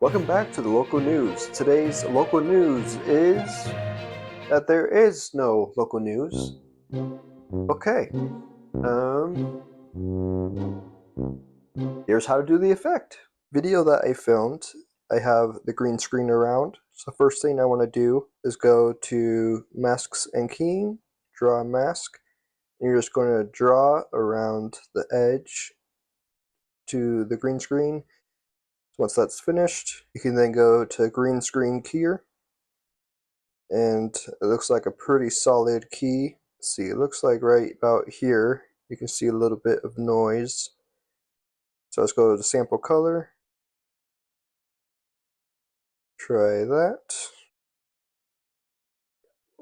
Welcome back to the local news. Today's local news is that there is no local news. Okay. Here's how to do the effect. Video that I filmed, I have the green screen around. So first thing I want to do is go to masks and keying, draw a mask. And you're just going to draw around the edge to the green screen. Once that's finished, you can then go to green screen keyer, and it looks like a pretty solid key. Let's see, it looks like right about here you can see a little bit of noise. So let's go to sample color, try that.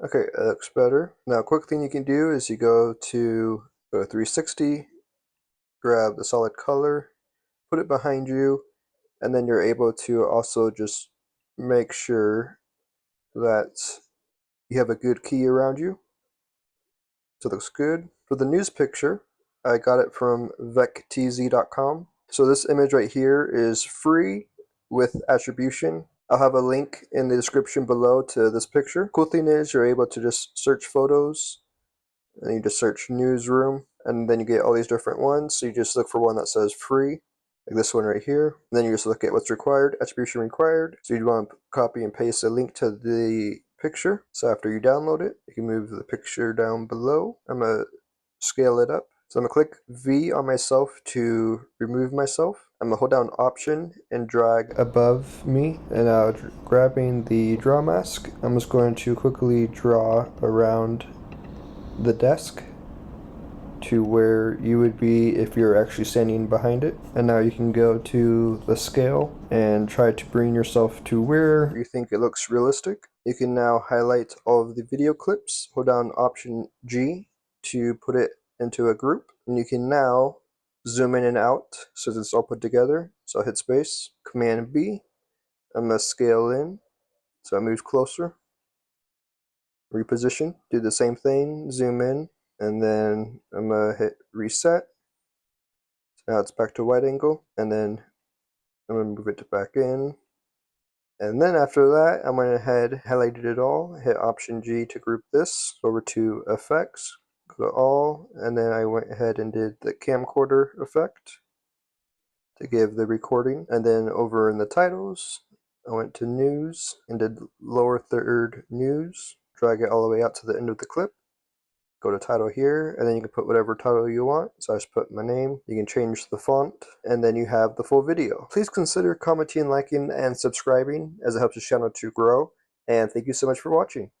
Okay, that looks better. Now, a quick thing you can do is you go to 360, grab the solid color, put it behind you, and then you're able to also just make sure that you have a good key around you. So it looks good. For the news picture, I got it from vectz.com. So this image right here is free with attribution. I'll have a link in the description below to this picture. Cool thing is you're able to just search photos, and you just search Newsroom, and then you get all these different ones. So you just look for one that says free, like this one right here. And then you just look at what's required, attribution required. So you want to copy and paste a link to the picture. So after you download it, you can move the picture down below. I'm going to scale it up. So I'm going to click V on myself to remove myself. I'm going to hold down Option and drag above me. And now grabbing the draw mask, I'm just going to quickly draw around the desk to where you would be if you're actually standing behind it. And now you can go to the scale and try to bring yourself to where you think it looks realistic. You can now highlight all of the video clips, hold down Option G to put it into a group, and you can now zoom in and out so that it's all put together. So I'll hit space, Command B, I'm going to scale in so it moves closer, reposition, do the same thing, zoom in, and then I'm going to hit reset. So now it's back to wide angle, and then I'm going to move it back in. And then after that, I went ahead, highlighted it all, hit Option G to group this, over to Effects, go to All, and then I went ahead and did the camcorder effect to give the recording. And then over in the titles, I went to News and did lower third News, drag it all the way out to the end of the clip. Go to title here, and then you can put whatever title you want. So I just put my name. You can change the font, and then you have the full video. Please consider commenting, liking, and subscribing, as it helps the channel to grow. And thank you so much for watching.